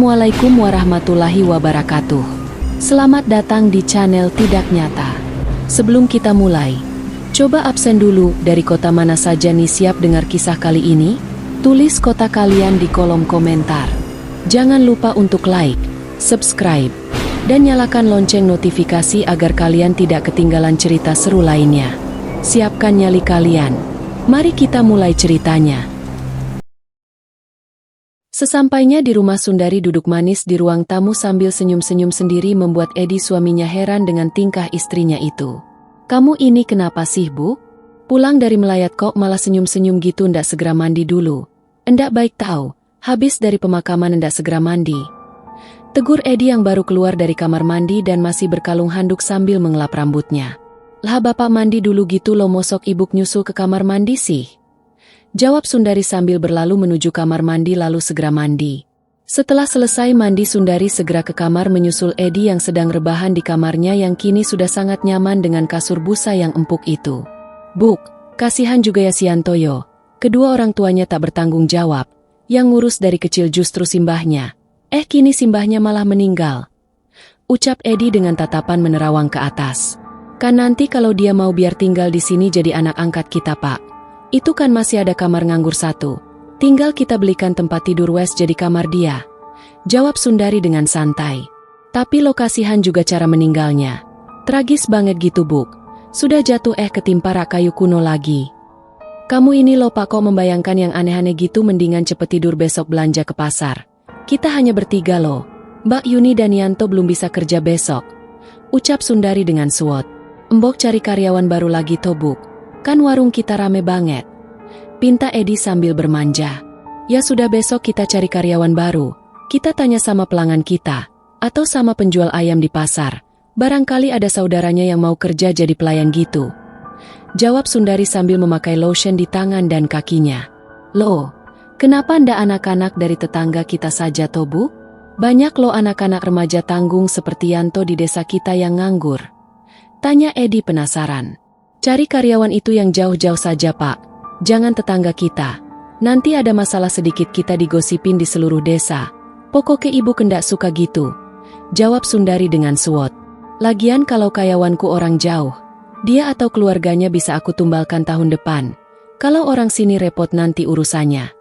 Assalamualaikum warahmatullahi wabarakatuh. Selamat datang di channel Tidak Nyata. Sebelum kita mulai, coba absen dulu dari kota mana saja nih siap dengar kisah kali ini? Tulis kota kalian di kolom komentar. Jangan lupa untuk like, subscribe, dan nyalakan lonceng notifikasi agar kalian tidak ketinggalan cerita seru lainnya. Siapkan nyali kalian. Mari kita mulai ceritanya. Sesampainya di rumah, Sundari duduk manis di ruang tamu sambil senyum-senyum sendiri membuat Edi suaminya heran dengan tingkah istrinya itu. "Kamu ini kenapa sih, Bu? Pulang dari melayat kok malah senyum-senyum gitu, ndak segera mandi dulu? Endak baik tahu, habis dari pemakaman endak segera mandi." Tegur Edi yang baru keluar dari kamar mandi dan masih berkalung handuk sambil mengelap rambutnya. "Lah bapak mandi dulu gitu lo, mosok ibu nyusul ke kamar mandi sih?" Jawab Sundari sambil berlalu menuju kamar mandi lalu segera mandi. Setelah selesai mandi, Sundari segera ke kamar menyusul Edi yang sedang rebahan di kamarnya yang kini sudah sangat nyaman dengan kasur busa yang empuk itu. "Buk, kasihan juga ya si Antoyo. Kedua orang tuanya tak bertanggung jawab. Yang ngurus dari kecil justru simbahnya. Kini simbahnya malah meninggal," ucap Edi dengan tatapan menerawang ke atas. "Kan nanti kalau dia mau biar tinggal di sini jadi anak angkat kita, Pak. Itu kan masih ada kamar nganggur satu. Tinggal kita belikan tempat tidur wes jadi kamar dia," jawab Sundari dengan santai. "Tapi lo kasihan juga cara meninggalnya. Tragis banget gitu, Buk. Sudah jatuh ketimpa rak kayu kuno lagi. Kamu ini lo Pak kok membayangkan yang aneh-aneh gitu, mendingan cepet tidur besok belanja ke pasar. Kita hanya bertiga loh. Mbak Yuni dan Yanto belum bisa kerja besok," ucap Sundari dengan suot. "Embok cari karyawan baru lagi toh, Buk. Kan warung kita rame banget," pinta Edi sambil bermanja. "Ya sudah, besok kita cari karyawan baru. Kita tanya sama pelanggan kita, atau sama penjual ayam di pasar. Barangkali ada saudaranya yang mau kerja jadi pelayan gitu," jawab Sundari sambil memakai lotion di tangan dan kakinya. "Loh, kenapa ndak anak-anak dari tetangga kita saja toh, Bu? Banyak loh anak-anak remaja tanggung seperti Yanto di desa kita yang nganggur," tanya Edi penasaran. "Cari karyawan itu yang jauh-jauh saja, Pak. Jangan tetangga kita. Nanti ada masalah sedikit kita digosipin di seluruh desa. Pokoknya ibu kendak suka gitu," jawab Sundari dengan suot. "Lagian kalau karyawanku orang jauh, dia atau keluarganya bisa aku tumbalkan tahun depan. Kalau orang sini repot nanti urusannya,"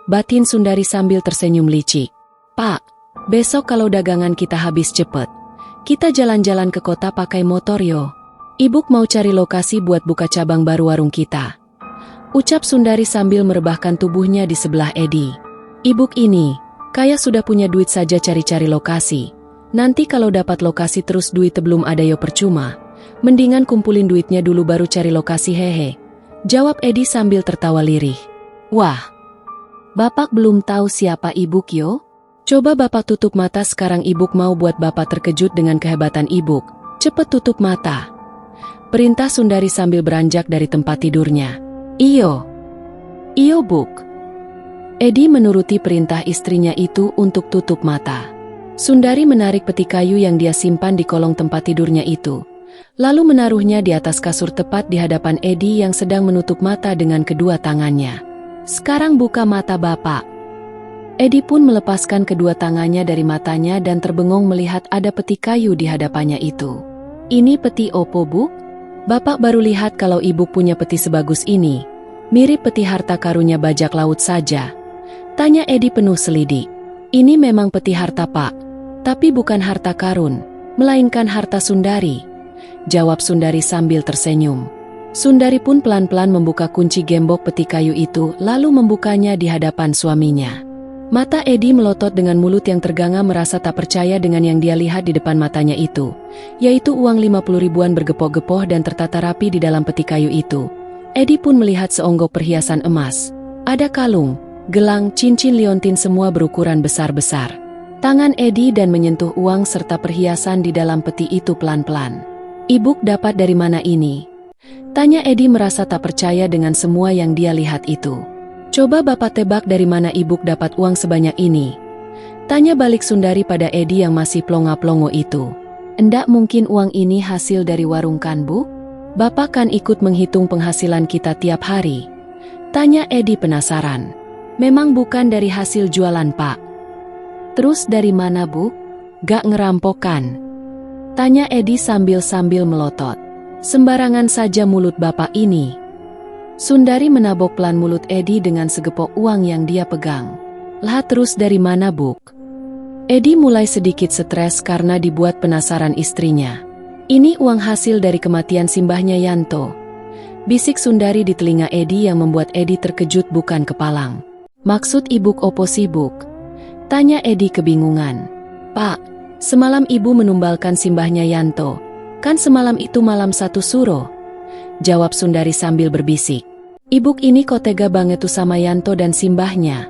batin Sundari sambil tersenyum licik. "Pak, besok kalau dagangan kita habis cepet, kita jalan-jalan ke kota pakai motor yo. Ibu mau cari lokasi buat buka cabang baru warung kita," ucap Sundari sambil merebahkan tubuhnya di sebelah Edi. "Ibu ini, kayak sudah punya duit saja cari-cari lokasi. Nanti kalau dapat lokasi terus duit belum ada yo percuma. Mendingan kumpulin duitnya dulu baru cari lokasi, hehe," jawab Edi sambil tertawa lirih. "Wah, bapak belum tahu siapa ibu yo? Coba bapak tutup mata sekarang, ibu mau buat bapak terkejut dengan kehebatan ibu. Cepet tutup mata," perintah Sundari sambil beranjak dari tempat tidurnya. Iyo, Buk." Edi menuruti perintah istrinya itu untuk tutup mata. Sundari menarik peti kayu yang dia simpan di kolong tempat tidurnya itu, lalu menaruhnya di atas kasur tepat di hadapan Edi yang sedang menutup mata dengan kedua tangannya. "Sekarang buka mata Bapak." Edi pun melepaskan kedua tangannya dari matanya dan terbengong melihat ada peti kayu di hadapannya itu. "Ini peti opo, Bu? Bapak baru lihat kalau ibu punya peti sebagus ini. Mirip peti harta karunnya bajak laut saja," tanya Edi penuh selidik. "Ini memang peti harta, Pak. Tapi bukan harta karun, melainkan harta Sundari," jawab Sundari sambil tersenyum. Sundari pun pelan-pelan membuka kunci gembok peti kayu itu lalu membukanya di hadapan suaminya. Mata Edi melotot dengan mulut yang terganga merasa tak percaya dengan yang dia lihat di depan matanya itu, yaitu uang 50 ribuan bergepoh-gepoh dan tertata rapi di dalam peti kayu itu. Edi pun melihat seonggok perhiasan emas. Ada kalung, gelang, cincin liontin semua berukuran besar-besar. Tangan Edi dan menyentuh uang serta perhiasan di dalam peti itu pelan-pelan. "Ibu dapat dari mana ini?" tanya Edi merasa tak percaya dengan semua yang dia lihat itu. "Coba Bapak tebak dari mana ibu dapat uang sebanyak ini?" tanya balik Sundari pada Edi yang masih plonga-plongo itu. "Endak mungkin uang ini hasil dari warung kan, Bu? Bapak kan ikut menghitung penghasilan kita tiap hari?" tanya Edi penasaran. "Memang bukan dari hasil jualan, Pak. Terus dari mana bu? Gak ngerampokan? Tanya Edi sambil melotot. Sembarangan saja mulut bapak ini. Sundari menabok pelan mulut Edi dengan segepok uang yang dia pegang. Lah terus dari mana buk? Edi mulai sedikit stres karena dibuat penasaran istrinya. Ini uang hasil dari kematian simbahnya Yanto. Bisik Sundari di telinga Edi yang membuat Edi terkejut bukan kepalang. Maksud ibuk opo sibuk? Tanya Edi kebingungan. Pak, semalam ibu menumbalkan simbahnya Yanto. Kan semalam itu malam 1 suro. Jawab Sundari sambil berbisik. Ibuk ini kok tega banget tuh sama Yanto dan simbahnya.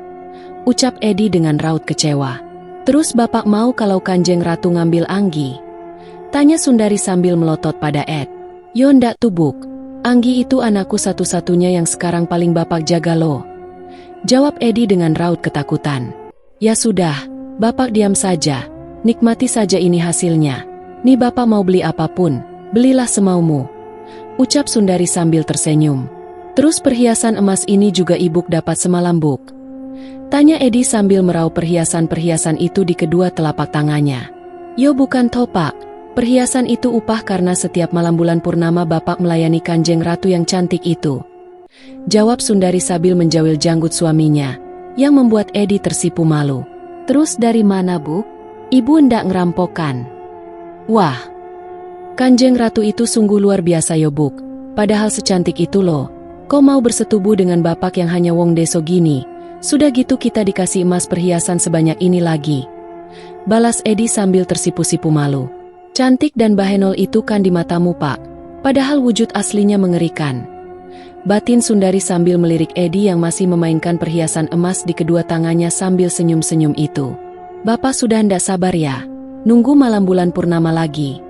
Ucap Edi dengan raut kecewa. Terus bapak mau kalau Kanjeng Ratu ngambil Anggi? Tanya Sundari sambil melotot pada Ed. Yo ndak tuh buk. Anggi itu anakku satu-satunya yang sekarang paling bapak jaga loh. Jawab Edi dengan raut ketakutan. Ya sudah, bapak diam saja. Nikmati saja ini hasilnya. Nih bapak mau beli apapun, belilah semaumu. Ucap Sundari sambil tersenyum. Terus perhiasan emas ini juga ibuk dapat semalam buk? Tanya Edi sambil meraup perhiasan-perhiasan itu di kedua telapak tangannya. Yo bukan toh pak, perhiasan itu upah karena setiap malam bulan purnama bapak melayani Kanjeng Ratu yang cantik itu. Jawab Sundari sambil menjawil janggut suaminya, yang membuat Edi tersipu malu. Terus dari mana bu? Ibu ndak ngerampokan? Wah, Kanjeng Ratu itu sungguh luar biasa yo buk. Padahal secantik itu loh. Kau mau bersetubuh dengan bapak yang hanya wong deso gini? Sudah gitu kita dikasih emas perhiasan sebanyak ini lagi. Balas Edi sambil tersipu-sipu malu. Cantik dan bahenol itu kan di matamu pak. Padahal wujud aslinya mengerikan. Batin Sundari sambil melirik Edi yang masih memainkan perhiasan emas di kedua tangannya sambil senyum-senyum itu. Bapak sudah ndak sabar ya? Nunggu malam bulan purnama lagi?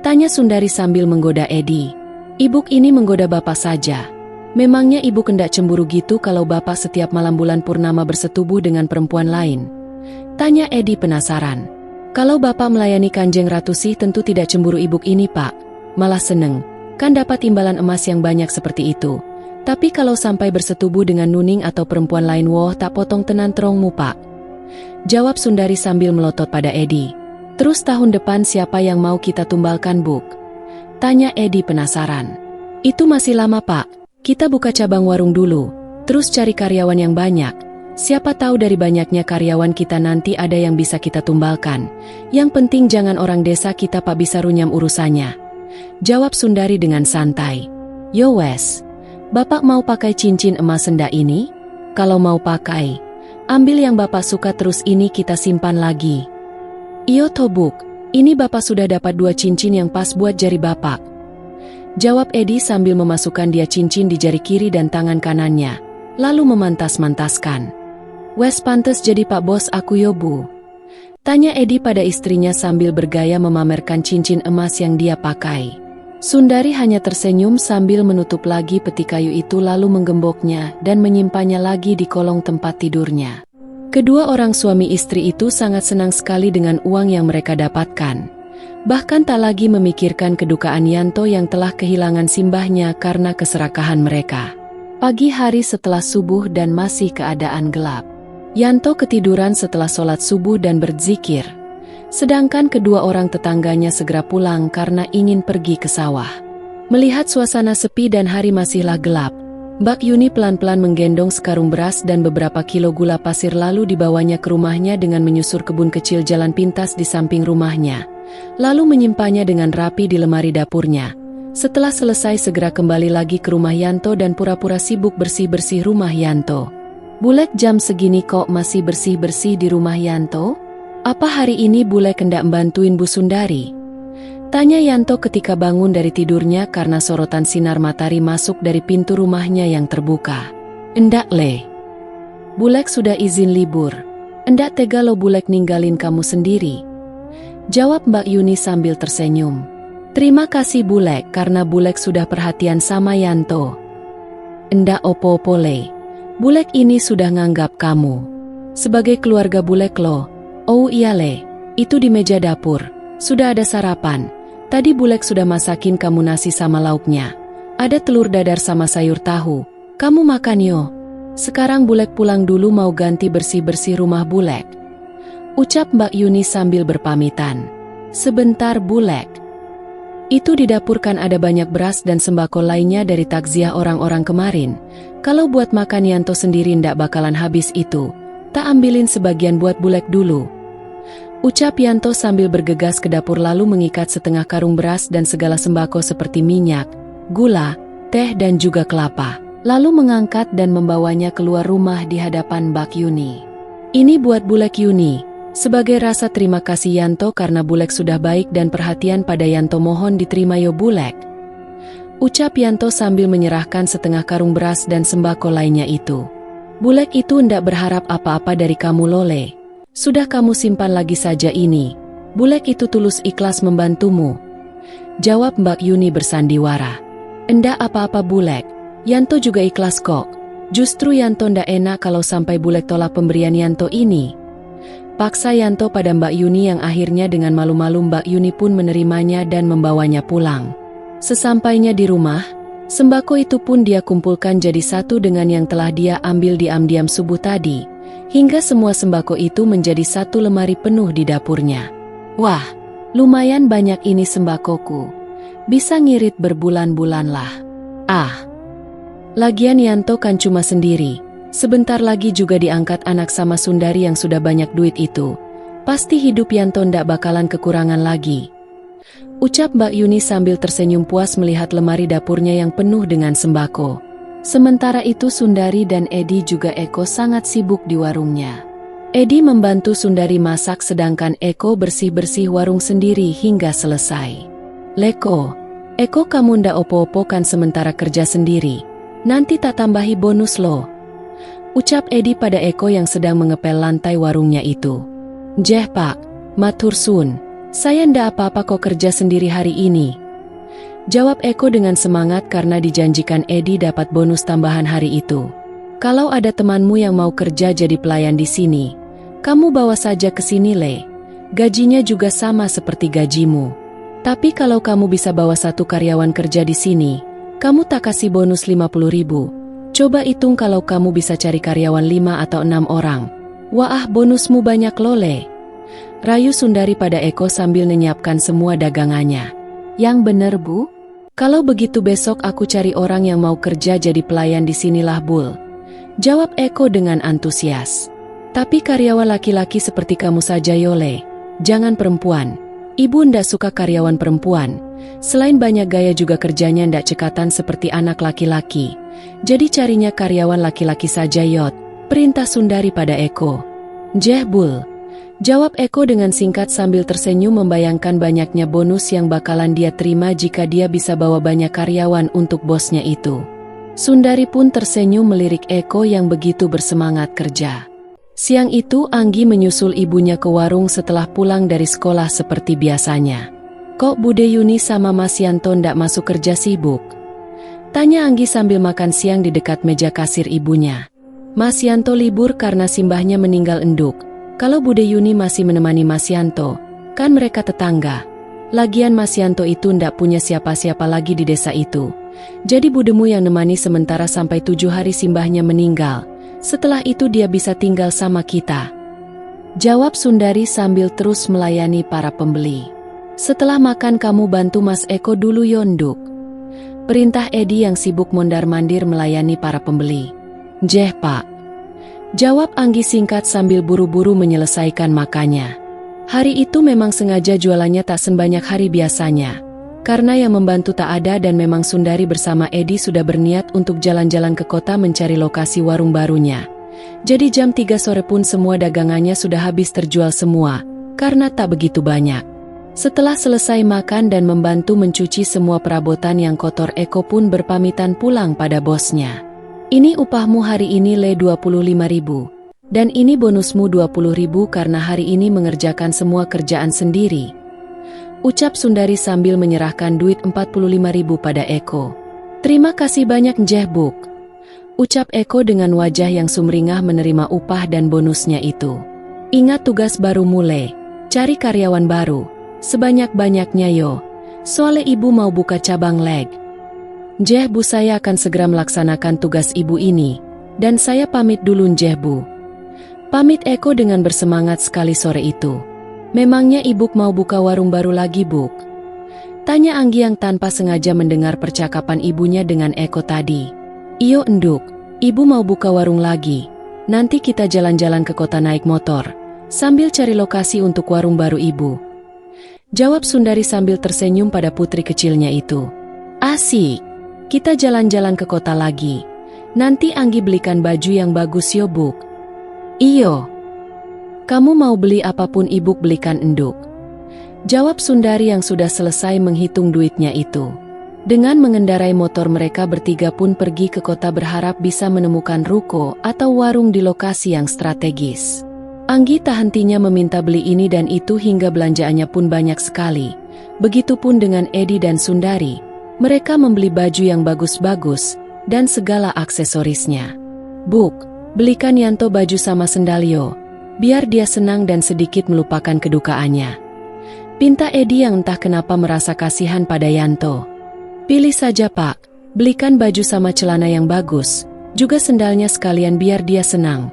Tanya Sundari sambil menggoda Edi. Ibuk ini menggoda bapak saja. Memangnya ibu kendak cemburu gitu kalau bapak setiap malam bulan purnama bersetubuh dengan perempuan lain? Tanya Edi penasaran. Kalau bapak melayani Kanjeng Ratu sih tentu tidak cemburu ibuk ini pak. Malah seneng, kan dapat imbalan emas yang banyak seperti itu. Tapi kalau sampai bersetubuh dengan nuning atau perempuan lain woh tak potong tenan terongmu pak. Jawab Sundari sambil melotot pada Edi. Terus tahun depan siapa yang mau kita tumbalkan buk? Tanya Edi penasaran. Itu masih lama pak, kita buka cabang warung dulu, terus cari karyawan yang banyak. Siapa tahu dari banyaknya karyawan kita nanti ada yang bisa kita tumbalkan. Yang penting jangan orang desa kita pak bisa runyam urusannya. Jawab Sundari dengan santai. Yo wes, bapak mau pakai cincin emas senda ini? Kalau mau pakai, ambil yang bapak suka terus ini kita simpan lagi. Iyo tobuk, ini bapak sudah dapat 2 cincin yang pas buat jari bapak. Jawab Edi sambil memasukkan dia cincin di jari kiri dan tangan kanannya, lalu memantas-mantaskan. Wes pantes jadi pak bos aku yo bu. Tanya Edi pada istrinya sambil bergaya memamerkan cincin emas yang dia pakai. Sundari hanya tersenyum sambil menutup lagi peti kayu itu lalu menggemboknya dan menyimpannya lagi di kolong tempat tidurnya. Kedua orang suami istri itu sangat senang sekali dengan uang yang mereka dapatkan. Bahkan tak lagi memikirkan kedukaan Yanto yang telah kehilangan simbahnya karena keserakahan mereka. Pagi hari setelah subuh dan masih keadaan gelap. Yanto ketiduran setelah sholat subuh dan berzikir. Sedangkan kedua orang tetangganya segera pulang karena ingin pergi ke sawah. Melihat suasana sepi dan hari masihlah gelap, Mbak Yuni pelan-pelan menggendong sekarung beras dan beberapa kilo gula pasir lalu dibawanya ke rumahnya dengan menyusur kebun kecil jalan pintas di samping rumahnya. Lalu menyimpannya dengan rapi di lemari dapurnya. Setelah selesai segera kembali lagi ke rumah Yanto dan pura-pura sibuk bersih-bersih rumah Yanto. Bulek jam segini kok masih bersih-bersih di rumah Yanto? Apa hari ini Bulek hendak bantuin Bu Sundari? Tanya Yanto ketika bangun dari tidurnya karena sorotan sinar matahari masuk dari pintu rumahnya yang terbuka. Endak le. Bulek sudah izin libur. Endak tega lo Bulek ninggalin kamu sendiri. Jawab Mbak Yuni sambil tersenyum. Terima kasih Bulek karena Bulek sudah perhatian sama Yanto. Endak opo-opo le. Bulek ini sudah nganggap kamu sebagai keluarga Bulek lo. Oh iya le, itu di meja dapur. Sudah ada sarapan. Tadi Bulek sudah masakin kamu nasi sama lauknya. Ada telur dadar sama sayur tahu. Kamu makan yo. Sekarang Bulek pulang dulu mau ganti bersih-bersih rumah Bulek. Ucap Mbak Yuni sambil berpamitan. Sebentar Bulek. Itu di dapur kan ada banyak beras dan sembako lainnya dari takziah orang-orang kemarin. Kalau buat makan Yanto sendiri ndak bakalan habis itu. Tak ambilin sebagian buat Bulek dulu. Ucap Yanto sambil bergegas ke dapur lalu mengikat setengah karung beras dan segala sembako seperti minyak, gula, teh dan juga kelapa. Lalu mengangkat dan membawanya keluar rumah di hadapan Mbak Yuni. Ini buat Bulek Yuni. Sebagai rasa terima kasih Yanto karena Bulek sudah baik dan perhatian pada Yanto, mohon diterima yo Bulek. Ucap Yanto sambil menyerahkan setengah karung beras dan sembako lainnya itu. Bulek itu ndak berharap apa-apa dari kamu Lole. Sudah kamu simpan lagi saja ini. Bulek itu tulus ikhlas membantumu. Jawab Mbak Yuni bersandiwara. Endak apa-apa Bulek. Yanto juga ikhlas kok. Justru Yanto ndak enak kalau sampai Bulek tolak pemberian Yanto ini. Paksa Yanto pada Mbak Yuni yang akhirnya dengan malu-malu Mbak Yuni pun menerimanya dan membawanya pulang. Sesampainya di rumah, sembako itu pun dia kumpulkan jadi satu dengan yang telah dia ambil diam-diam subuh tadi. Hingga semua sembako itu menjadi satu lemari penuh di dapurnya. Wah, lumayan banyak ini sembakoku. Bisa ngirit berbulan-bulan lah. Lagian Yanto kan cuma sendiri. Sebentar lagi juga diangkat anak sama Sundari yang sudah banyak duit itu. Pasti hidup Yanto ndak bakalan kekurangan lagi. Ucap Mbak Yuni sambil tersenyum puas melihat lemari dapurnya yang penuh dengan sembako. Sementara itu Sundari dan Edi juga Eko sangat sibuk di warungnya. Edi membantu Sundari masak sedangkan Eko bersih-bersih warung sendiri hingga selesai. Leko, Eko kamu ndak opo-opo kan sementara kerja sendiri. Nanti tak tambahi bonus lo. Ucap Edi pada Eko yang sedang mengepel lantai warungnya itu. Jeh Pak, matur sun, saya ndak apa-apa kok kerja sendiri hari ini. Jawab Eko dengan semangat karena dijanjikan Edi dapat bonus tambahan hari itu. Kalau ada temanmu yang mau kerja jadi pelayan di sini, kamu bawa saja ke sini Le. Gajinya juga sama seperti gajimu. Tapi kalau kamu bisa bawa satu karyawan kerja di sini, kamu tak kasih bonus 50.000. Coba hitung kalau kamu bisa cari karyawan 5 atau 6 orang. Wah bonusmu banyak Lole. Rayu Sundari pada Eko sambil menyiapkan semua dagangannya. Yang bener Bu? Kalau begitu besok aku cari orang yang mau kerja jadi pelayan di sinilah Bul. Jawab Eko dengan antusias. Tapi karyawan laki-laki seperti kamu saja Yole. Jangan perempuan. Ibu ndak suka karyawan perempuan. Selain banyak gaya juga kerjanya ndak cekatan seperti anak laki-laki. Jadi carinya karyawan laki-laki saja Yot. Perintah Sundari pada Eko. Jeh Bul. Jawab Eko dengan singkat sambil tersenyum membayangkan banyaknya bonus yang bakalan dia terima jika dia bisa bawa banyak karyawan untuk bosnya itu. Sundari pun tersenyum melirik Eko yang begitu bersemangat kerja. Siang itu Anggi menyusul ibunya ke warung setelah pulang dari sekolah seperti biasanya. Kok Bude Yuni sama Mas Yanto ndak masuk kerja sibuk? Tanya Anggi sambil makan siang di dekat meja kasir ibunya. Mas Yanto libur karena simbahnya meninggal enduk. Kalau Bude Yuni masih menemani Mas Yanto, kan mereka tetangga. Lagian Mas Yanto itu ndak punya siapa-siapa lagi di desa itu. Jadi budemu yang nemani sementara sampai 7 hari simbahnya meninggal. Setelah itu dia bisa tinggal sama kita. Jawab Sundari sambil terus melayani para pembeli. Setelah makan kamu bantu Mas Eko dulu Yonduk. Perintah Edi yang sibuk mondar-mandir melayani para pembeli. Jeh Pak. Jawab Anggi singkat sambil buru-buru menyelesaikan makannya. Hari itu memang sengaja jualannya tak sebanyak hari biasanya. Karena yang membantu tak ada dan memang Sundari bersama Edi sudah berniat untuk jalan-jalan ke kota mencari lokasi warung barunya. Jadi jam 3 sore pun semua dagangannya sudah habis terjual semua, karena tak begitu banyak. Setelah selesai makan dan membantu mencuci semua perabotan yang kotor, Eko pun berpamitan pulang pada bosnya. Ini upahmu hari ini Le 25.000. Dan ini bonusmu 20.000 karena hari ini mengerjakan semua kerjaan sendiri. Ucap Sundari sambil menyerahkan duit 45.000 pada Eko. Terima kasih banyak Njeh Buk. Ucap Eko dengan wajah yang sumringah menerima upah dan bonusnya itu. Ingat tugas baru mulai. Cari karyawan baru. Sebanyak-banyaknya yo. Soalnya ibu mau buka cabang leg. Njeh Bu, saya akan segera melaksanakan tugas ibu ini. Dan saya pamit dulu Njeh Bu. Pamit Eko dengan bersemangat sekali sore itu. Memangnya Ibu mau buka warung baru lagi, Buk? Tanya Anggi yang tanpa sengaja mendengar percakapan ibunya dengan Eko tadi. Iyo Enduk, Ibu mau buka warung lagi. Nanti kita jalan-jalan ke kota naik motor, sambil cari lokasi untuk warung baru Ibu. Jawab Sundari sambil tersenyum pada putri kecilnya itu. Asik, kita jalan-jalan ke kota lagi. Nanti Anggi belikan baju yang bagus yo, Buk. Iyo. Kamu mau beli apapun Ibu belikan Enduk. Jawab Sundari yang sudah selesai menghitung duitnya itu. Dengan mengendarai motor mereka bertiga pun pergi ke kota berharap bisa menemukan ruko atau warung di lokasi yang strategis. Anggi tak hentinya meminta beli ini dan itu hingga belanjaannya pun banyak sekali. Begitupun dengan Edi dan Sundari. Mereka membeli baju yang bagus-bagus dan segala aksesorisnya. Buk, belikan Yanto baju sama sendalio, biar dia senang dan sedikit melupakan kedukaannya. Pinta Edi yang entah kenapa merasa kasihan pada Yanto. Pilih saja Pak, belikan baju sama celana yang bagus, juga sendalnya sekalian biar dia senang.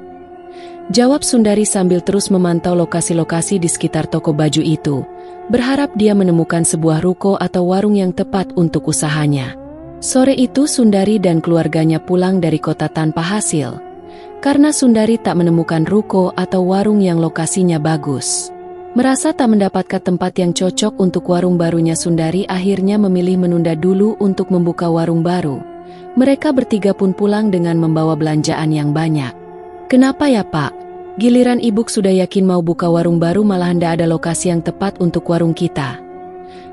Jawab Sundari sambil terus memantau lokasi-lokasi di sekitar toko baju itu, berharap dia menemukan sebuah ruko atau warung yang tepat untuk usahanya. Sore itu Sundari dan keluarganya pulang dari kota tanpa hasil, karena Sundari tak menemukan ruko atau warung yang lokasinya bagus. Merasa tak mendapatkan tempat yang cocok untuk warung barunya, Sundari akhirnya memilih menunda dulu untuk membuka warung baru. Mereka bertiga pun pulang dengan membawa belanjaan yang banyak. Kenapa ya Pak? Giliran Ibu sudah yakin mau buka warung baru malah ndak ada lokasi yang tepat untuk warung kita.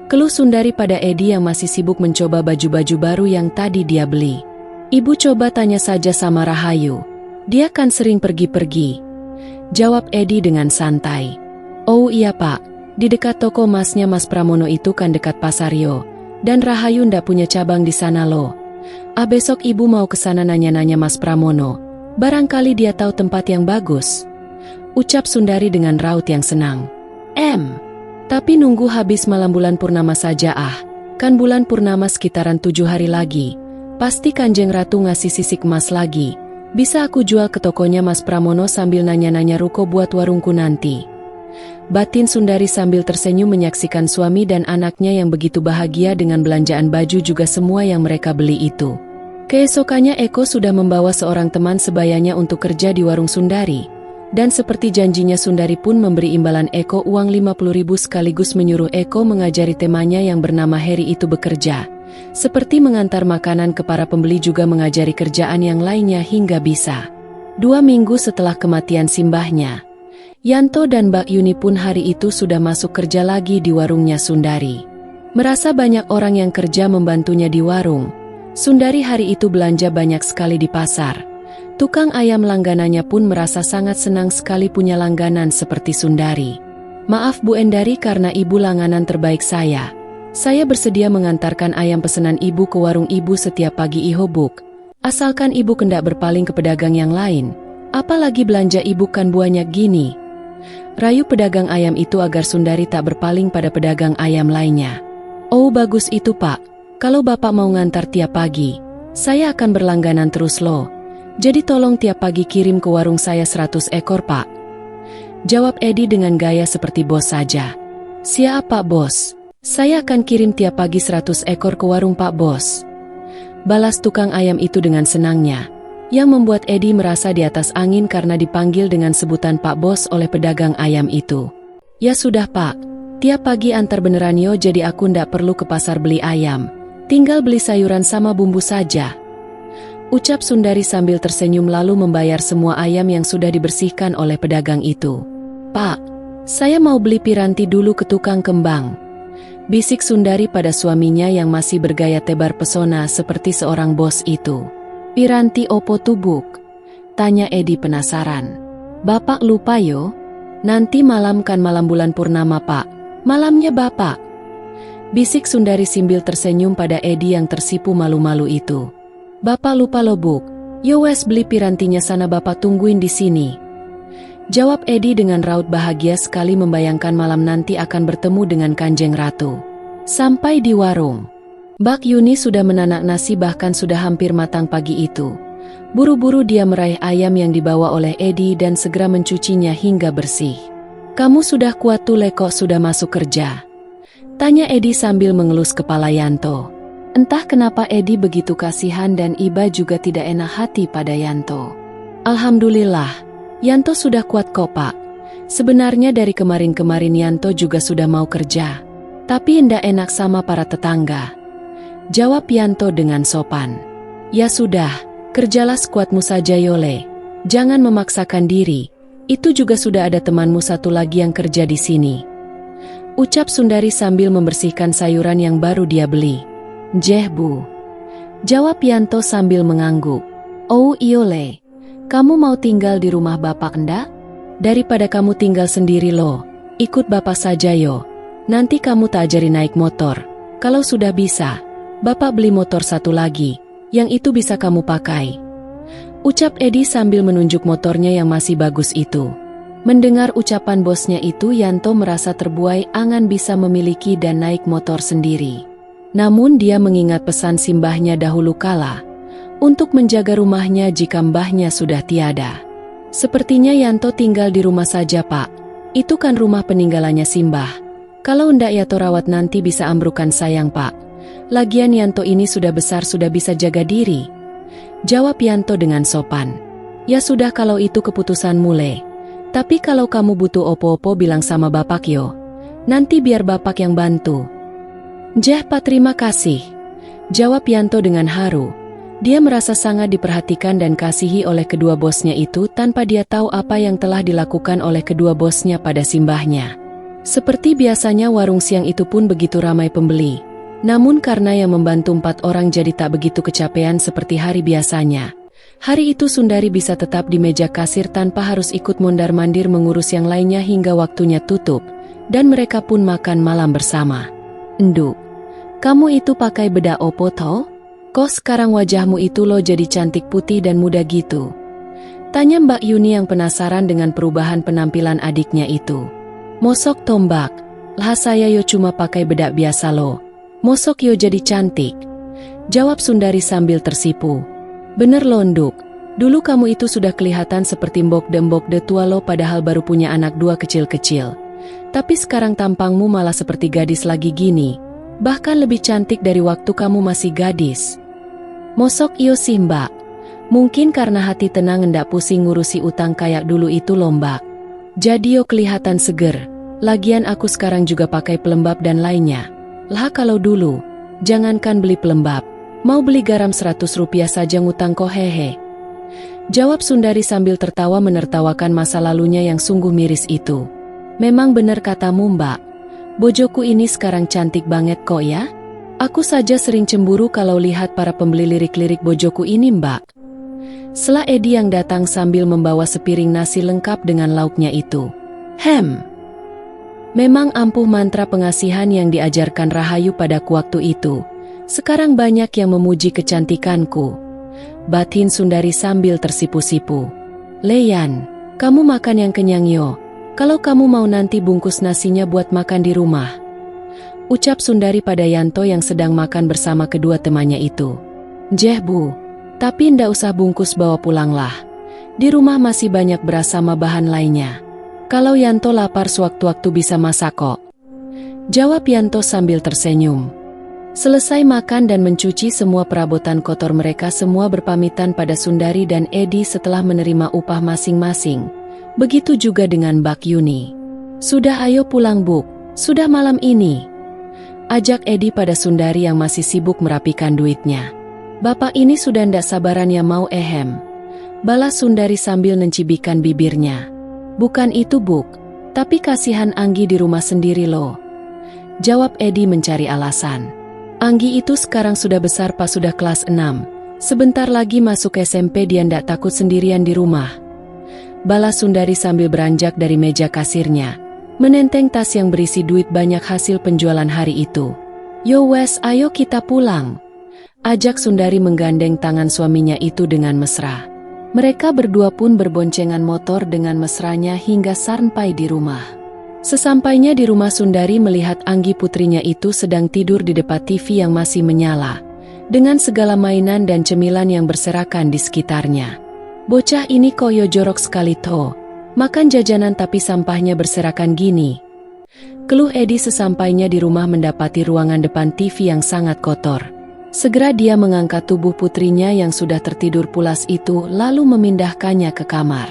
Keluh Sundari pada Edi yang masih sibuk mencoba baju-baju baru yang tadi dia beli. Ibu coba tanya saja sama Rahayu. Dia kan sering pergi-pergi. Jawab Edi dengan santai. Oh iya Pak, di dekat toko masnya Mas Pramono itu kan dekat Pasario. Dan Rahayu ndak punya cabang di sana loh. Besok Ibu mau ke sana nanya-nanya Mas Pramono. Barangkali dia tahu tempat yang bagus. Ucap Sundari dengan raut yang senang. Tapi nunggu habis malam bulan purnama saja kan bulan purnama sekitaran 7 hari lagi. Pasti Kanjeng Ratu ngasih sisik emas lagi. Bisa aku jual ke tokonya Mas Pramono sambil nanya-nanya ruko buat warungku nanti. Batin Sundari sambil tersenyum menyaksikan suami dan anaknya yang begitu bahagia dengan belanjaan baju juga semua yang mereka beli itu. Keesokannya Eko sudah membawa seorang teman sebayanya untuk kerja di warung Sundari. Dan seperti janjinya Sundari pun memberi imbalan Eko uang 50.000 sekaligus menyuruh Eko mengajari temannya yang bernama Heri itu bekerja. Seperti mengantar makanan ke para pembeli juga mengajari kerjaan yang lainnya hingga bisa. 2 minggu setelah kematian simbahnya, Yanto dan Mbak Yuni pun hari itu sudah masuk kerja lagi di warungnya Sundari. Merasa banyak orang yang kerja membantunya di warung, Sundari hari itu belanja banyak sekali di pasar. Tukang ayam langganannya pun merasa sangat senang sekali punya langganan seperti Sundari. Maaf Bu Endari, karena Ibu langganan terbaik saya. Saya bersedia mengantarkan ayam pesanan Ibu ke warung Ibu setiap pagi Buk. Asalkan Ibu kendak berpaling ke pedagang yang lain. Apalagi belanja Ibu kan banyak gini. Rayu pedagang ayam itu agar Sundari tak berpaling pada pedagang ayam lainnya. Oh bagus itu Pak. Kalau Bapak mau ngantar tiap pagi, saya akan berlangganan terus loh. Jadi tolong tiap pagi kirim ke warung saya 100 ekor Pak. Jawab Edi dengan gaya seperti bos saja. Siap Pak Bos. Saya akan kirim tiap pagi 100 ekor ke warung Pak Bos. Balas tukang ayam itu dengan senangnya. Yang membuat Edi merasa di atas angin karena dipanggil dengan sebutan Pak Bos oleh pedagang ayam itu. Ya sudah Pak. Tiap pagi antar beneran yo, jadi aku ndak perlu ke pasar beli ayam. Tinggal beli sayuran sama bumbu saja. Ucap Sundari sambil tersenyum lalu membayar semua ayam yang sudah dibersihkan oleh pedagang itu. Pak, saya mau beli piranti dulu ke tukang kembang. Bisik Sundari pada suaminya yang masih bergaya tebar pesona seperti seorang bos itu. Piranti opo tuh Buk? Tanya Edi penasaran. Bapak lupa yo? Nanti malam kan malam bulan purnama Pak. Malamnya Bapak. Bisik Sundari sambil tersenyum pada Edi yang tersipu malu-malu itu. Bapak lupa lo Buk. Yo wes beli pirantinya sana, Bapak tungguin di sini. Jawab Edi dengan raut bahagia sekali membayangkan malam nanti akan bertemu dengan Kanjeng Ratu. Sampai di warung, Mbak Yuni sudah menanak nasi bahkan sudah hampir matang pagi itu. Buru-buru dia meraih ayam yang dibawa oleh Edi dan segera mencucinya hingga bersih. "Kamu sudah kuat tuh kok sudah masuk kerja?" tanya Edi sambil mengelus kepala Yanto. Entah kenapa Edi begitu kasihan dan iba juga tidak enak hati pada Yanto. "Alhamdulillah, Yanto sudah kuat kok Pak. Sebenarnya dari kemarin-kemarin Yanto juga sudah mau kerja. Tapi ndak enak sama para tetangga," jawab Yanto dengan sopan. "Ya sudah, kerjalah sekuatmu saja Yole. Jangan memaksakan diri. Itu juga sudah ada temanmu satu lagi yang kerja di sini," ucap Sundari sambil membersihkan sayuran yang baru dia beli. "Jeh Bu," jawab Yanto sambil mengangguk. "Oh Yole, kamu mau tinggal di rumah bapak enggak? Daripada kamu tinggal sendiri loh, ikut bapak saja yo. Nanti kamu tak ajari naik motor. Kalau sudah bisa, bapak beli motor satu lagi, yang itu bisa kamu pakai," ucap Edi sambil menunjuk motornya yang masih bagus itu. Mendengar ucapan bosnya itu, Yanto merasa terbuai angan bisa memiliki dan naik motor sendiri. Namun dia mengingat pesan simbahnya dahulu kala, untuk menjaga rumahnya jika mbahnya sudah tiada. "Sepertinya Yanto tinggal di rumah saja Pak. Itu kan rumah peninggalannya simbah. Kalau ndak Yanto rawat nanti bisa ambrukan sayang Pak. Lagian Yanto ini sudah besar sudah bisa jaga diri," jawab Yanto dengan sopan. "Ya sudah kalau itu keputusanmu Le. Tapi kalau kamu butuh opo-opo bilang sama bapak yo. Nanti biar bapak yang bantu." "Jeh Pak, terima kasih," jawab Yanto dengan haru. Dia merasa sangat diperhatikan dan kasihi oleh kedua bosnya itu tanpa dia tahu apa yang telah dilakukan oleh kedua bosnya pada simbahnya. Seperti biasanya warung siang itu pun begitu ramai pembeli. Namun karena yang membantu 4 orang jadi tak begitu kecapean seperti hari biasanya. Hari itu Sundari bisa tetap di meja kasir tanpa harus ikut mondar-mandir mengurus yang lainnya hingga waktunya tutup. Dan mereka pun makan malam bersama. "Enduk, kamu itu pakai bedak opo toh? Kok sekarang wajahmu itu lo jadi cantik putih dan muda gitu?" tanya Mbak Yuni yang penasaran dengan perubahan penampilan adiknya itu. "Mosok tombak, lah saya yo cuma pakai bedak biasa lo. Mosok yo jadi cantik," jawab Sundari sambil tersipu. "Bener lo Nduk, dulu kamu itu sudah kelihatan seperti mbok de tua lo padahal baru punya anak 2 kecil-kecil. Tapi sekarang tampangmu malah seperti gadis lagi gini. Bahkan lebih cantik dari waktu kamu masih gadis." "Mosok iyo sih Mbak. Mungkin karena hati tenang ndak pusing ngurusi utang kayak dulu itu loh Mbak. Jadi yo kelihatan seger. Lagian aku sekarang juga pakai pelembab dan lainnya. Lah kalau dulu, jangankan beli pelembab, mau beli garam 100 rupiah saja ngutang kok hehe," jawab Sundari sambil tertawa menertawakan masa lalunya yang sungguh miris itu. "Memang benar katamu Mbak. Bojoku ini sekarang cantik banget kok ya. Aku saja sering cemburu kalau lihat para pembeli lirik-lirik bojoku ini Mbak," sela Edi yang datang sambil membawa sepiring nasi lengkap dengan lauknya itu. Memang ampuh mantra pengasihan yang diajarkan Rahayu padaku waktu itu. Sekarang banyak yang memuji kecantikanku," batin Sundari sambil tersipu-sipu. "Leyan, kamu makan yang kenyang yo. Kalau kamu mau nanti bungkus nasinya buat makan di rumah," ucap Sundari pada Yanto yang sedang makan bersama kedua temannya itu. "Jeh Bu, tapi ndak usah bungkus bawa pulanglah. Di rumah masih banyak beras sama bahan lainnya. Kalau Yanto lapar sewaktu-waktu bisa masak kok," jawab Yanto sambil tersenyum. Selesai makan dan mencuci semua perabotan kotor, mereka semua berpamitan pada Sundari dan Edi setelah menerima upah masing-masing. Begitu juga dengan Mbak Yuni. "Sudah ayo pulang Buk, sudah malam ini," ajak Edi pada Sundari yang masih sibuk merapikan duitnya. "Bapak ini sudah ndak sabaran ya mau balas Sundari sambil mencibikan bibirnya. "Bukan itu Buk, tapi kasihan Anggi di rumah sendiri loh," jawab Edi mencari alasan. "Anggi itu sekarang sudah besar pas sudah kelas 6. Sebentar lagi masuk SMP, dia ndak takut sendirian di rumah," balas Sundari sambil beranjak dari meja kasirnya, menenteng tas yang berisi duit banyak hasil penjualan hari itu. "Yo wes, ayo kita pulang," ajak Sundari menggandeng tangan suaminya itu dengan mesra. Mereka berdua pun berboncengan motor dengan mesranya hingga sampai di rumah. Sesampainya di rumah, Sundari melihat Anggi putrinya itu sedang tidur di depan TV yang masih menyala. dengan segala mainan dan cemilan yang berserakan di sekitarnya. Bocah ini koyo jorok sekali toh, makan jajanan tapi sampahnya berserakan gini. Keluh Edi sesampainya di rumah mendapati ruangan depan TV yang sangat kotor. Segera dia mengangkat tubuh putrinya yang sudah tertidur pulas itu lalu memindahkannya ke kamar.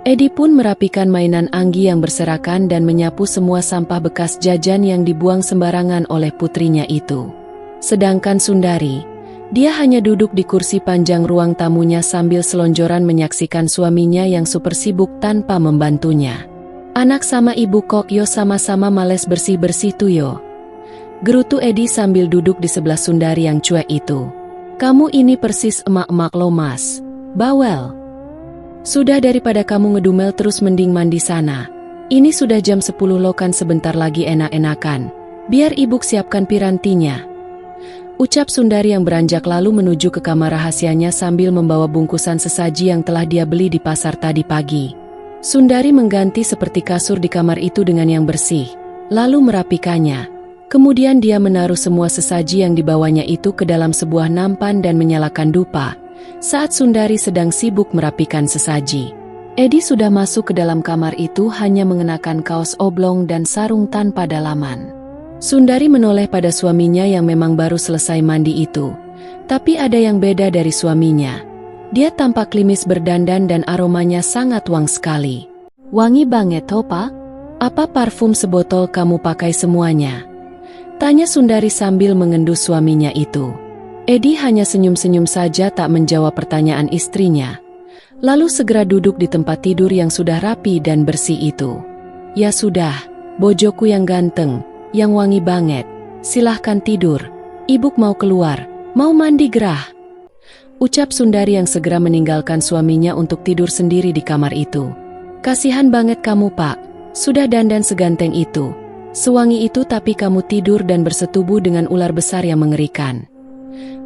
Edi pun merapikan mainan Anggi yang berserakan dan menyapu semua sampah bekas jajan yang dibuang sembarangan oleh putrinya itu. Sedangkan Sundari, dia hanya duduk di kursi panjang ruang tamunya sambil selonjoran menyaksikan suaminya yang super sibuk tanpa membantunya. Anak sama ibu kok yo sama-sama males bersih-bersih tuh yo. Gerutu Edi sambil duduk di sebelah Sundari yang cuek itu. Kamu ini persis emak-emak lo mas. Bawel. Sudah daripada kamu ngedumel terus mending mandi sana. Ini sudah jam 10 lo kan sebentar lagi enak-enakan. Biar ibu siapkan pirantinya. Ucap Sundari yang beranjak lalu menuju ke kamar rahasianya sambil membawa bungkusan sesaji yang telah dia beli di pasar tadi pagi. Sundari mengganti seperti kasur di kamar itu dengan yang bersih, lalu merapikannya. Kemudian dia menaruh semua sesaji yang dibawanya itu ke dalam sebuah nampan dan menyalakan dupa. Saat Sundari sedang sibuk merapikan sesaji, Edi sudah masuk ke dalam kamar itu hanya mengenakan kaos oblong dan sarung tanpa dalaman. Sundari menoleh pada suaminya yang memang baru selesai mandi itu. Tapi ada yang beda dari suaminya. Dia tampak klimis berdandan dan aromanya sangat wangi sekali. Wangi banget toh pak? Apa parfum sebotol kamu pakai semuanya? Tanya Sundari sambil mengendus suaminya itu. Edi hanya senyum-senyum saja tak menjawab pertanyaan istrinya. Lalu segera duduk di tempat tidur yang sudah rapi dan bersih itu. Ya sudah, bojoku yang ganteng, yang wangi banget. Silahkan tidur. Ibu mau keluar, mau mandi gerah. Ucap Sundari yang segera meninggalkan suaminya untuk tidur sendiri di kamar itu. Kasihan banget kamu pak, sudah dandan seganteng itu. Sewangi itu tapi kamu tidur dan bersetubuh dengan ular besar yang mengerikan.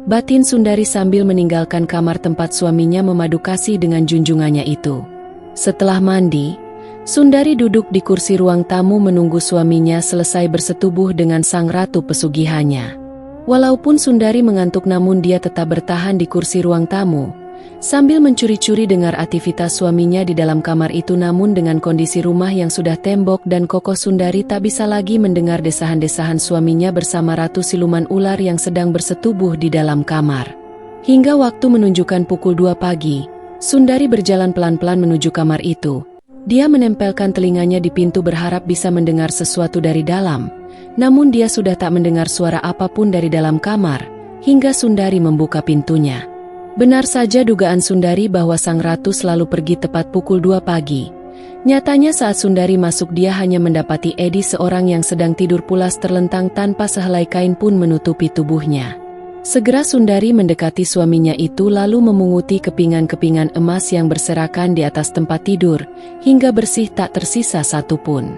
Batin Sundari sambil meninggalkan kamar tempat suaminya memadu kasih dengan junjungannya itu. Setelah mandi, Sundari duduk di kursi ruang tamu menunggu suaminya selesai bersetubuh dengan sang ratu pesugihannya. Walaupun Sundari mengantuk namun dia tetap bertahan di kursi ruang tamu, sambil mencuri-curi dengar aktivitas suaminya di dalam kamar itu. Namun dengan kondisi rumah yang sudah tembok dan kokoh, Sundari tak bisa lagi mendengar desahan-desahan suaminya bersama ratu siluman ular yang sedang bersetubuh di dalam kamar. Hingga waktu menunjukkan pukul 2 pagi, Sundari berjalan pelan-pelan menuju kamar itu. Dia menempelkan telinganya di pintu berharap bisa mendengar sesuatu dari dalam. Namun dia sudah tak mendengar suara apapun dari dalam kamar, hingga Sundari membuka pintunya. Benar saja dugaan Sundari bahwa sang ratu selalu pergi tepat pukul 2 pagi. Nyatanya saat Sundari masuk dia hanya mendapati Edi seorang yang sedang tidur pulas terlentang tanpa sehelai kain pun menutupi tubuhnya. Segera Sundari mendekati suaminya itu lalu memunguti kepingan-kepingan emas yang berserakan di atas tempat tidur, hingga bersih tak tersisa satupun.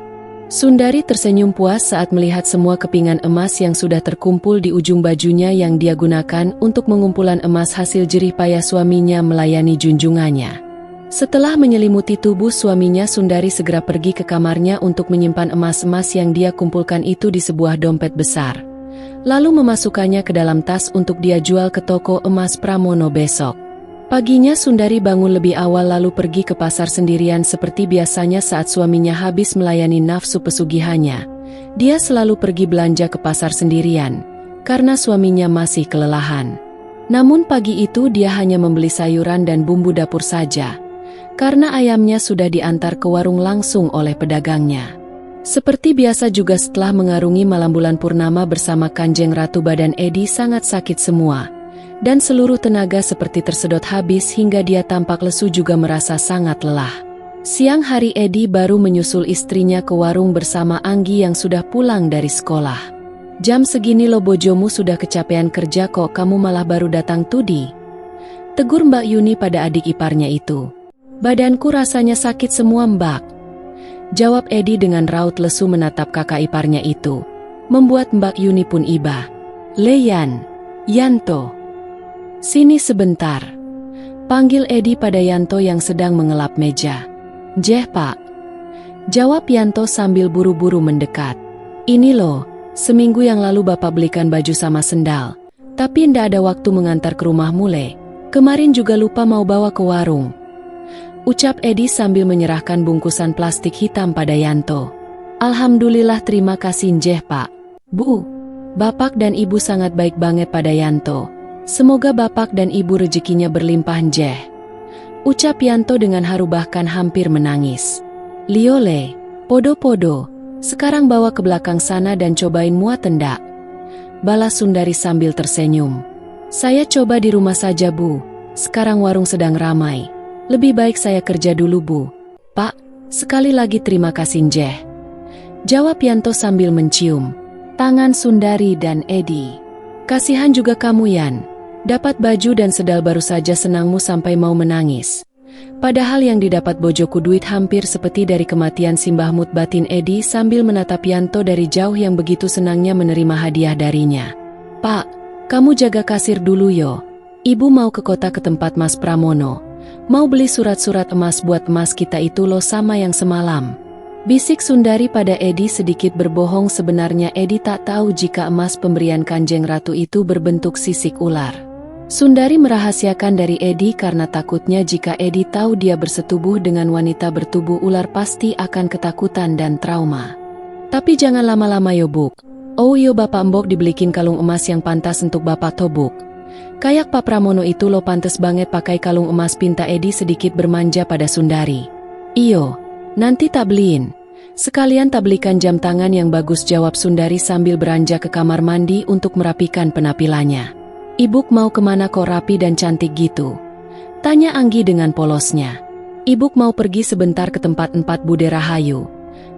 Sundari tersenyum puas saat melihat semua kepingan emas yang sudah terkumpul di ujung bajunya yang dia gunakan untuk mengumpulan emas hasil jerih payah suaminya melayani junjungannya. Setelah menyelimuti tubuh suaminya, Sundari segera pergi ke kamarnya untuk menyimpan emas-emas yang dia kumpulkan itu di sebuah dompet besar. Lalu memasukkannya ke dalam tas untuk dia jual ke toko emas Pramono besok. Paginya Sundari bangun lebih awal lalu pergi ke pasar sendirian seperti biasanya saat suaminya habis melayani nafsu pesugihannya. Dia selalu pergi belanja ke pasar sendirian, karena suaminya masih kelelahan. Namun pagi itu dia hanya membeli sayuran dan bumbu dapur saja, karena ayamnya sudah diantar ke warung langsung oleh pedagangnya. Seperti biasa juga setelah mengarungi malam bulan purnama bersama Kanjeng Ratu, badan Edi sangat sakit semua. Dan seluruh tenaga seperti tersedot habis hingga dia tampak lesu juga merasa sangat lelah. Siang hari Edi baru menyusul istrinya ke warung bersama Anggi yang sudah pulang dari sekolah. Jam segini lo bojomu sudah kecapean kerja kok kamu malah baru datang tudi? Tegur Mbak Yuni pada adik iparnya itu. Badanku rasanya sakit semua mbak. Jawab Edi dengan raut lesu menatap kakak iparnya itu. Membuat Mbak Yuni pun iba. Leyan, Yanto. Sini sebentar. Panggil Edi pada Yanto yang sedang mengelap meja. Jeh pak. Jawab Yanto sambil buru-buru mendekat. Ini loh, seminggu yang lalu bapak belikan baju sama sendal. Tapi ndak ada waktu mengantar ke rumah Mule. Kemarin juga lupa mau bawa ke warung. Ucap Edi sambil menyerahkan bungkusan plastik hitam pada Yanto. Alhamdulillah, terima kasih njeh Pak. Bu, Bapak dan Ibu sangat baik banget pada Yanto. Semoga Bapak dan Ibu rezekinya berlimpah njeh. Ucap Yanto dengan haru bahkan hampir menangis. Liole, podo-podo, sekarang bawa ke belakang sana dan cobain muat tendak. Balas Sundari sambil tersenyum. Saya coba di rumah saja Bu, sekarang warung sedang ramai. Lebih baik saya kerja dulu Bu. Pak, sekali lagi terima kasih njeh. Jawab Yanto sambil mencium tangan Sundari dan Edi. Kasihan juga kamu Yan, dapat baju dan sedal baru saja senangmu sampai mau menangis. Padahal yang didapat bojoku duit hampir seperti dari kematian Simbah Mut, batin Edi sambil menatap Yanto dari jauh yang begitu senangnya menerima hadiah darinya. Pak, kamu jaga kasir dulu yo. Ibu mau ke kota ke tempat Mas Pramono. Mau beli surat-surat emas buat emas kita itu loh sama yang semalam. Bisik Sundari pada Edi sedikit berbohong, sebenarnya Edi tak tahu jika emas pemberian Kanjeng Ratu itu berbentuk sisik ular. Sundari merahasiakan dari Edi karena takutnya jika Edi tahu dia bersetubuh dengan wanita bertubuh ular pasti akan ketakutan dan trauma. Tapi jangan lama-lama yo Buk. Oh yo Bapak Mbok dibelikin kalung emas yang pantas untuk Bapak Tobuk. Kayak Pak Pramono itu lo pantes banget pakai kalung emas, pinta Edi sedikit bermanja pada Sundari. Iyo, nanti tak beliin. Sekalian tak belikan jam tangan yang bagus, jawab Sundari sambil beranjak ke kamar mandi untuk merapikan penampilannya. Ibuk mau kemana kok rapi dan cantik gitu? Tanya Anggi dengan polosnya. Ibuk mau pergi sebentar ke tempat empat Bude Rahayu.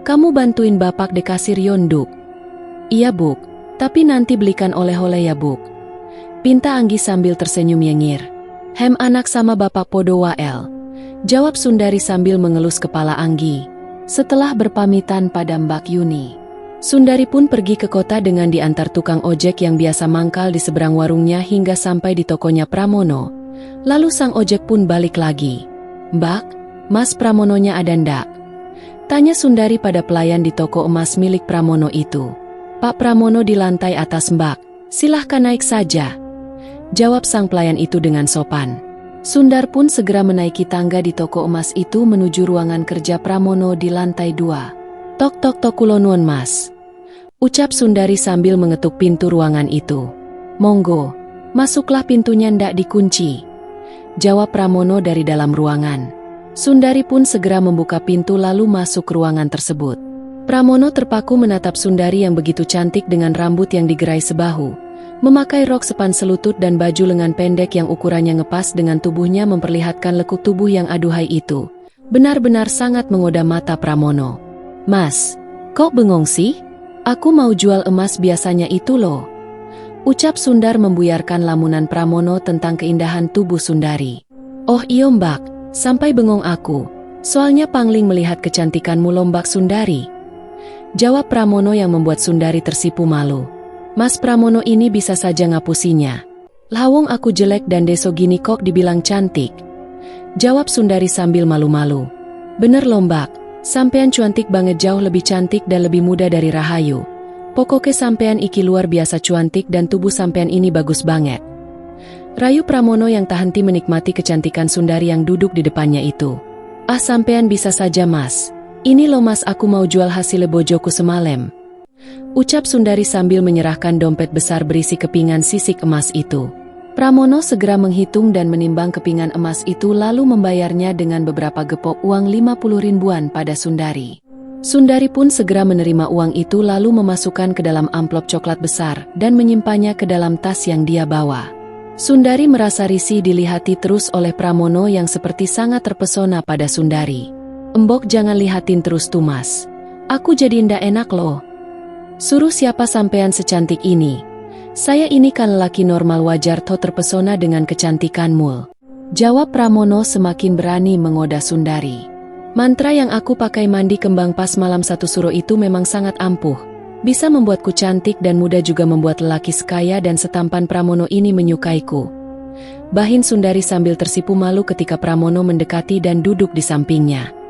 Kamu bantuin Bapak de kasir Yonduk. Iya Buk, tapi nanti belikan oleh-oleh ya Buk. Pinta Anggi sambil tersenyum yengir. Hem, anak sama Bapak podo wael, jawab Sundari sambil mengelus kepala Anggi. Setelah berpamitan pada Mbak Yuni, Sundari pun pergi ke kota dengan diantar tukang ojek yang biasa mangkal di seberang warungnya hingga sampai di tokonya Pramono. Lalu sang ojek pun balik lagi. Mbak, Mas Pramononya ada ndak? Tanya Sundari pada pelayan di toko emas milik Pramono itu. Pak Pramono di lantai atas Mbak, silahkan naik saja, jawab sang pelayan itu dengan sopan. Sundar pun segera menaiki tangga di toko emas itu menuju ruangan kerja Pramono di lantai 2. Tok tok tok, kulo nuwun Mas, ucap Sundari sambil mengetuk pintu ruangan itu. Monggo, masuklah, pintunya ndak dikunci, jawab Pramono dari dalam ruangan. Sundari pun segera membuka pintu lalu masuk ke ruangan tersebut. Pramono terpaku menatap Sundari yang begitu cantik dengan rambut yang digerai sebahu, memakai rok sepan selutut dan baju lengan pendek yang ukurannya ngepas dengan tubuhnya memperlihatkan lekuk tubuh yang aduhai itu. Benar-benar sangat menggoda mata Pramono. Mas, kok bengong sih? Aku mau jual emas biasanya itu loh, ucap Sundar membuyarkan lamunan Pramono tentang keindahan tubuh Sundari. Oh iyo Mbak, sampai bengong aku, soalnya pangling melihat kecantikanmu loh Mbak Sundari, jawab Pramono yang membuat Sundari tersipu malu. Mas Pramono ini bisa saja ngapusinya. Lawong aku jelek dan deso gini kok dibilang cantik, jawab Sundari sambil malu-malu. Bener loh Mbak, sampean cuantik banget, jauh lebih cantik dan lebih muda dari Rahayu. Pokoknya sampean iki luar biasa cuantik dan tubuh sampean ini bagus banget, rayu Pramono yang tak henti menikmati kecantikan Sundari yang duduk di depannya itu. Ah, sampean bisa saja Mas. Ini loh Mas, aku mau jual hasil bojoku semalam, ucap Sundari sambil menyerahkan dompet besar berisi kepingan sisik emas itu. Pramono segera menghitung dan menimbang kepingan emas itu lalu membayarnya dengan beberapa gepok uang 50 ribuan pada Sundari. Sundari pun segera menerima uang itu lalu memasukkan ke dalam amplop coklat besar dan menyimpannya ke dalam tas yang dia bawa. Sundari merasa risih dilihati terus oleh Pramono yang seperti sangat terpesona pada Sundari. Embok, jangan lihatin terus tuh Mas, aku jadi ndak enak loh. Suruh siapa sampean secantik ini? Saya ini kan lelaki normal, wajar toh terpesona dengan kecantikanmu, jawab Pramono semakin berani menggoda Sundari. Mantra yang aku pakai mandi kembang pas malam satu suro itu memang sangat ampuh, bisa membuatku cantik dan muda, juga membuat lelaki sekaya dan setampan Pramono ini menyukaiku, bahin Sundari sambil tersipu malu ketika Pramono mendekati dan duduk di sampingnya.